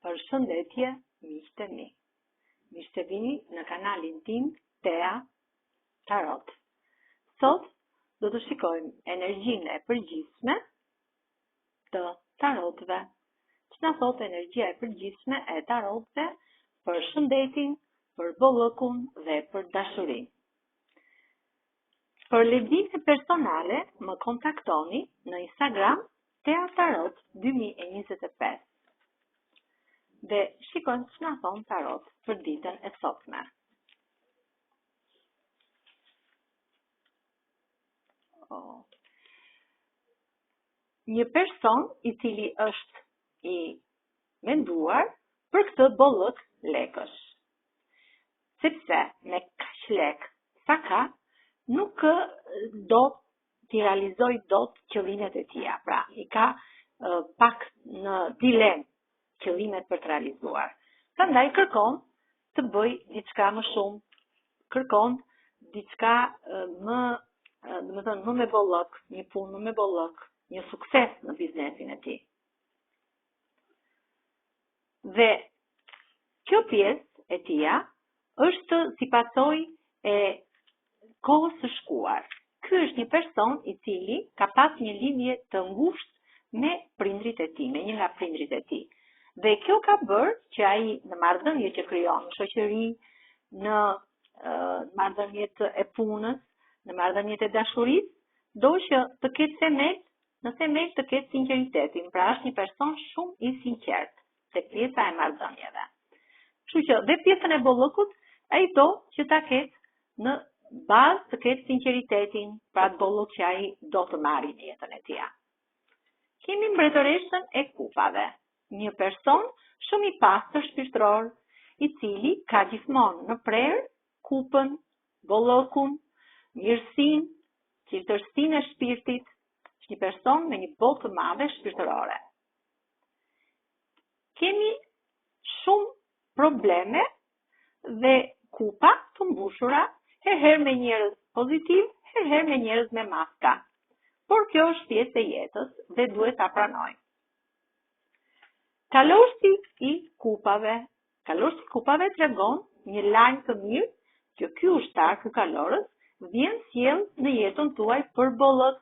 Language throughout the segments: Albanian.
Përshëndetje, miqtë e mi. Mirë se vini në kanalin tim Tea Tarot. Sot do të shikojmë energjinë e përgjithshme të tarotëve. Që na thot energjia e përgjithshme e tarotëve për shëndetin, për bollëkun dhe për dashurinë. Për lexime personale më kontaktoni në Instagram Tea Tarot 2025. Dhe shikojmë që na thon tarot për ditën e sotme. Një person i cili është i menduar për këtë bollëk lekësh. Sepse me kaq lek sa ka, nuk do t'i realizoj dot qëllimet e tija. Pra, i ka pak në dilemë qëllimet për të realizuar. Prandaj kërkon të bëj diçka më shumë, kërkon diçka më me bollëk, një punë më me bollëk, një sukses në biznesin e tij. Dhe kjo pjesë e tija është si pasojë e kohës së shkuar. Ky është një person i cili ka pas një lidhje të ngushtë me prindrit e tij, me një nga prindrit e tij. Dhe kjo ka bërë që ai në marrëdhënie që krijon në shoqëri, në marrëdhëniet e punës, në marrëdhëniet e dashurisë, do që të ketë themel të ketë sinqeritetin. Pra është një person shumë i sinqert tek pjesa e marrëdhënieve. Kështu që dhe pjesën e bollëkut ai do që ta ketë në bazë të ketë sinqeritetin, pra atë bollëk që ai do të marrë në jetën e tij. Kemi mbretëreshën e kupave. Një person shumë i pastër shpirtëror, i cili ka gjithmonë në prerë kupën, bollëkun, mirësinë, qiltërsinë e shpirtit, është një person me një botë të madhe shpirtërore. Kemi shumë probleme dhe kupa të mbushura, herëherë me njerëz pozitiv, herëherë me njerëz me maska. Por kjo është pjesë e jetës dhe duhet ta pranojmë. Kalorësi i kupave tregon një lajm të mirë që ky ushtar, ky kalorës, vjen sjell në jetën tuaj për bollëk.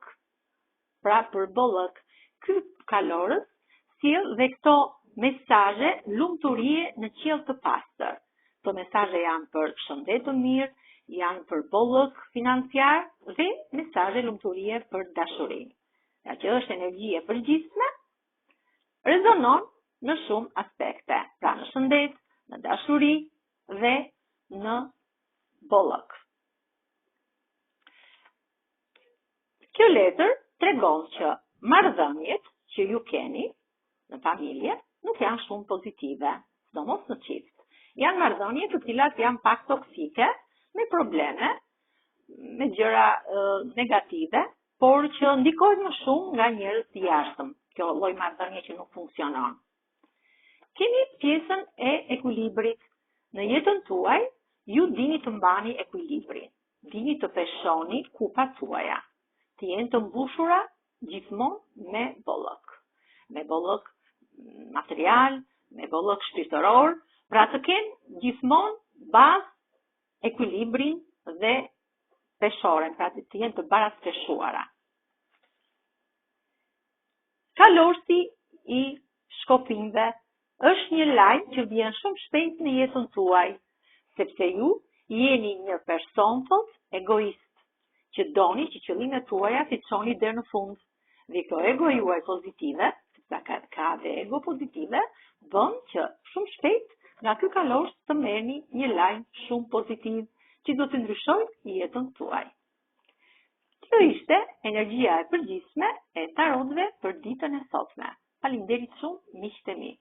Pra për bollëk. Ky kalorës sjell dhe këto mesazhe lumturie në qiell të pastër. Këto mesazhe janë për shëndet të mirë, janë për bollëk financiar dhe mesazhe lumturie për dashurinë. Ja që është energji e përgjithshme, rezonon në shumë aspekte, pra në shëndet, në dashuri dhe në bollëk. Kjo letër tregon që marrëdhëniet që ju keni në familje nuk janë shumë pozitive, sidomos në çift. Janë marrëdhënie të cilat janë pak toksike, me probleme, me gjëra negative, por që ndikojnë më shumë nga njerëz të jashtëm. Kjo lloj marrëdhënie që nuk funksionon. Kemi pjesën e ekuilibrit. Në jetën tuaj, ju dini të mbani ekuilibrin. Dini të peshoni kupat tuaja. Të jenë të mbushura gjithmonë me bollëk. Me bollëk material, me bollëk shpirtëror, pra të kenë gjithmonë bazë ekuilibrin dhe peshoren, pra të jenë të baraspeshuara. Kalorësi i shkopimve është një lajm që vjen shumë shpejt në jetën tuaj, sepse ju jeni një person egoist, që doni që qëllimet tuaja t'i çoni deri në fund. Dhe kjo ego juaj pozitive, sepse ka dhe ego pozitive, bën që shumë shpejt nga ky kalorës të merrni një lajm shumë pozitiv, që do të ndryshojë jetën tuaj. Kjo ishte energjia e përgjithshme e tarotëve për ditën e sotme. Faleminderit shumë, miqtë e mi.